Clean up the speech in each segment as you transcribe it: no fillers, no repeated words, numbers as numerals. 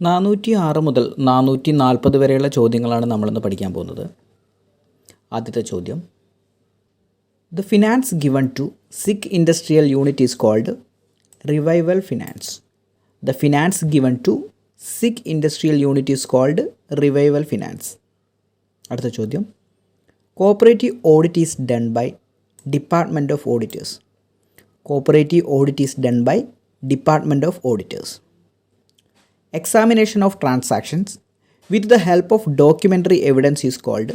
406 മുതൽ 440 വരെയുള്ള ചോദ്യങ്ങളാണ് നമ്മളിന്ന് പഠിക്കാൻ പോകുന്നത്. ആദ്യത്തെ ചോദ്യം, the finance given to sick industrial unit is called revival finance. The finance given to sick industrial unit is called revival finance. അടുത്ത ചോദ്യം, cooperative audit is done by department of auditors. Cooperative audit is done by department of auditors. Examination of transactions with the help of documentary evidence is called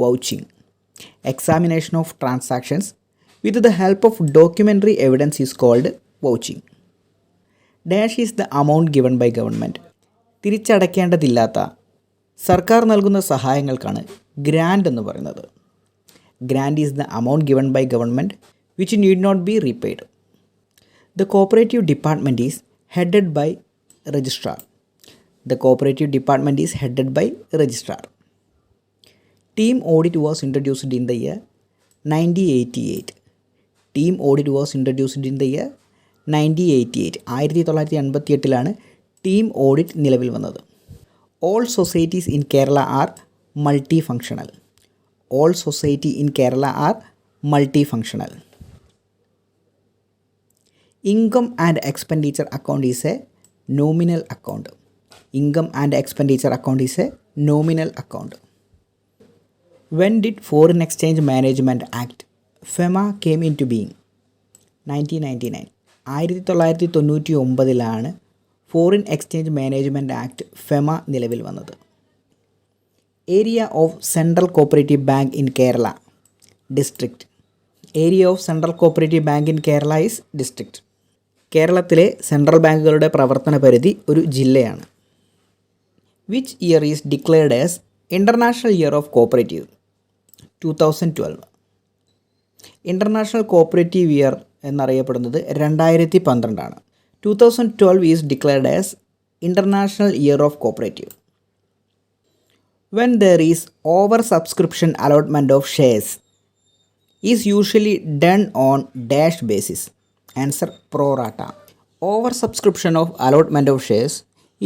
vouching. Examination of transactions with the help of documentary evidence is called vouching. Dash is the amount given by government. തിരിച്ചടയ്ക്കേണ്ടതില്ലാത്ത സർക്കാർ നൽകുന്ന സഹായങ്ങൾക്കാണ് grand എന്ന് പറയുന്നത്. Grand is the amount given by government which need not be repaid. The cooperative department is headed by registrar. The cooperative department is headed by registrar. Team audit was introduced in the year 1988. Team audit was introduced in the year 1988. 1988 team audit നിലവിൽ വന്നത്. All societies in Kerala are multifunctional. All society in Kerala are multifunctional. Income and expenditure account is a nominal account. Income and expenditure account is a nominal account. When did Foreign Exchange Management Act FEMA came into being? 1999. 1999 foreign exchange management act FEMA നിലവിൽ വന്നത്. Area of central cooperative bank in Kerala district. Area of central cooperative bank in Kerala is district. കേരളത്തിലെ central ബാങ്കുകളുടെ പ്രവർത്തന പരിധി ഒരു ജില്ലയാണ്. Which year is declared as international year of cooperative? 2012. International cooperative year എന്നറിയപ്പെടുന്നത് 2012 2012 is declared as international year of cooperative. When there is over subscription allotment of shares is usually done on dash basis. Answer, pro rata. Over subscription of allotment of shares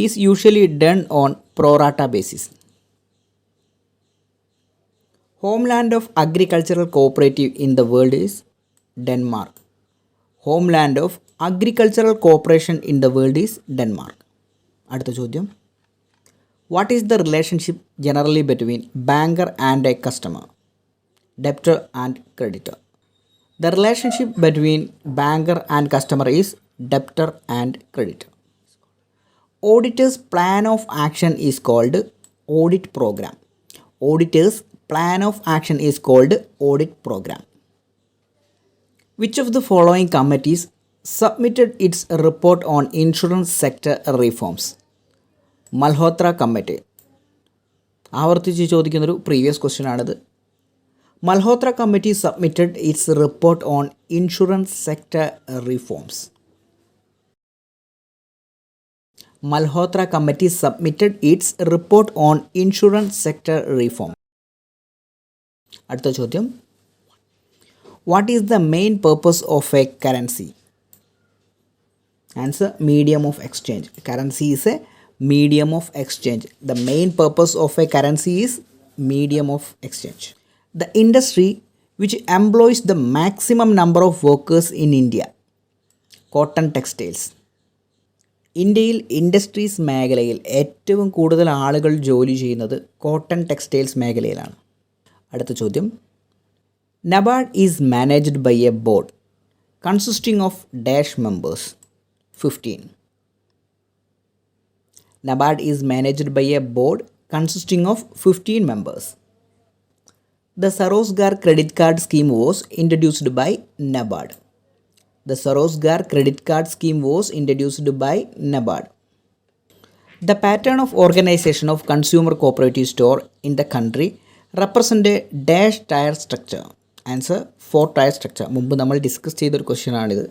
is usually done on pro rata basis. Homeland of agricultural cooperative in the world is Denmark. Homeland of agricultural cooperation in the world is Denmark. അടുത്ത ചോദ്യം, what is the relationship generally between banker and a customer? Debtor and creditor. The relationship between banker and customer is debtor and creditor. Auditor's plan of action is called audit program. Auditor's plan of action is called audit program. Which of the following committees submitted its report on insurance sector reforms? Malhotra Committee. ആവർത്തിച്ച് ചോദിക്കുന്നൊരു previous question ആണിത്. Malhotra Committee submitted its report on insurance sector reforms. Malhotra Committee submitted its report on insurance sector reform. അടുത്ത ചോദ്യം, what is the main purpose of a currency? Answer, medium of exchange. Currency is a medium of exchange. The main purpose of a currency is medium of exchange. The industry which employs the maximum number of workers in India. Cotton textiles. ഇന്ത്യയിൽ industries മേഖലയിൽ ഏറ്റവും കൂടുതൽ ആളുകൾ ജോലി ചെയ്യുന്നത് cotton textiles മേഖലയിലാണ്. അടുത്ത ചോദ്യം, NABARD is managed by a board consisting of dash members. 15. NABARD is managed by a board consisting of 15 members. The Sarosgar credit card scheme was introduced by NABARD. The Sarosgar credit card scheme was introduced by NABARD. The pattern of organization of consumer cooperative store in the country represent a dash tier structure. Answer, 4-tier structure. മുമ്പ് നമ്മൾ discuss ചെയ്തൊരു question ആണിത്.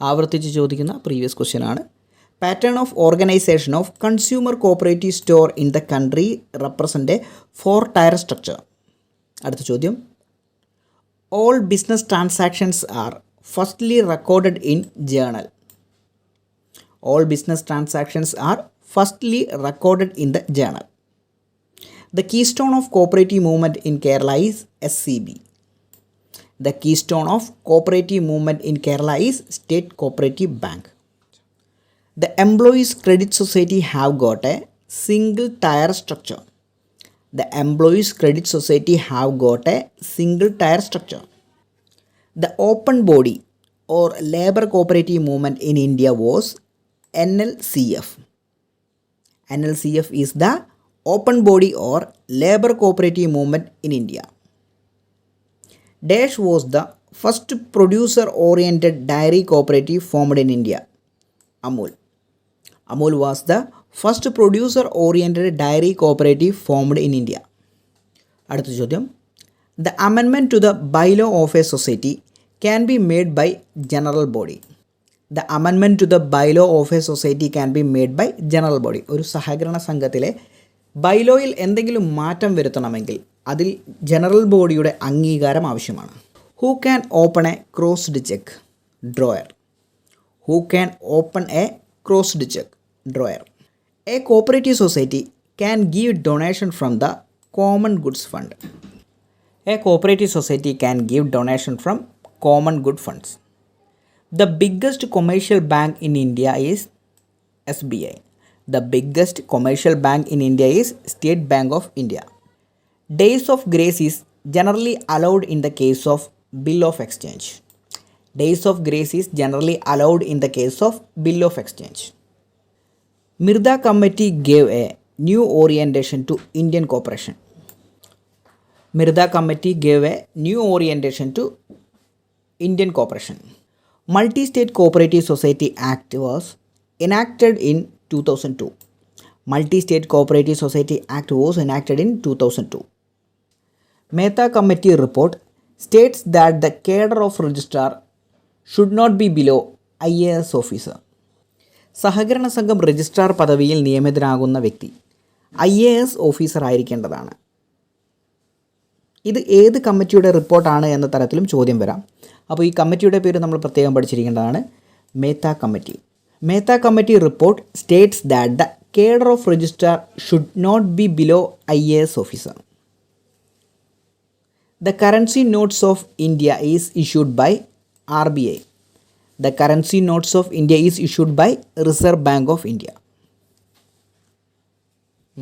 ആവർത്തിച്ച് ചോദിക്കുന്ന previous question ആണ്. Pattern of organization of consumer cooperative store in the country represent a 4-tier structure. അടുത്ത ചോദ്യം, all business transactions are firstly recorded in journal. All business transactions are firstly recorded in the journal? The keystone of cooperative movement in Kerala is SCB. The keystone of cooperative movement in Kerala is State Cooperative Bank. The Employees Credit Society have got a single tier structure. The Employees Credit Society have got a single tier structure. The open body or labor cooperative movement in India was NLCF. NLCF is the open body or labor cooperative movement in India. Dash was the first producer oriented dairy cooperative formed in India. Amul. Amul was the first producer oriented dairy cooperative formed in India. അടുത്ത ചോദ്യം, the amendment to the bylaw of a society can be made by general body. The amendment to the bylaw of a society can be made by general body. ഒരു സഹകരണ സംഘത്തിലെ ബൈലോയിൽ എന്തെങ്കിലും മാറ്റം വരുത്തണമെങ്കിൽ അതിൽ general ബോഡിയുടെ അംഗീകാരം ആവശ്യമാണ്. Who can open A crossed check drawer? Who can open A crossed check drawer? A cooperative society can give donation from the common goods fund. A cooperative society can give donation from common good funds. The biggest commercial bank in India is SBI. The biggest commercial bank in India is State Bank of India. Days of grace is generally allowed in the case of bill of exchange. Days of grace is generally allowed in the case of bill of exchange. Mirda Committee gave a new orientation to Indian cooperation. Mirda Committee gave a new orientation to Indian cooperation. Multi-State Cooperative Society Act was enacted in 2002. Multi-State Cooperative Society Act was enacted in 2002. Mehta Committee report states that the cadre of registrar should not be below IAS officer. സഹകരണ സംഘം registrar പദവിയിൽ നിയമിതനാകുന്ന വ്യക്തി IAS officer ആയിരിക്കേണ്ടതാണ്. ഇത് ഏത് കമ്മിറ്റിയുടെ റിപ്പോർട്ടാണ് എന്ന തരത്തിലും ചോദ്യം വരാം. അപ്പോൾ ഈ കമ്മിറ്റിയുടെ പേര് നമ്മൾ പ്രത്യേകം പഠിച്ചിരിക്കേണ്ടതാണ്, Mehta committee. Mehta committee report states that the cadre of registrar should not be below IAS officer. The currency notes of India is issued by RBI. The currency notes of India is issued by Reserve Bank of India.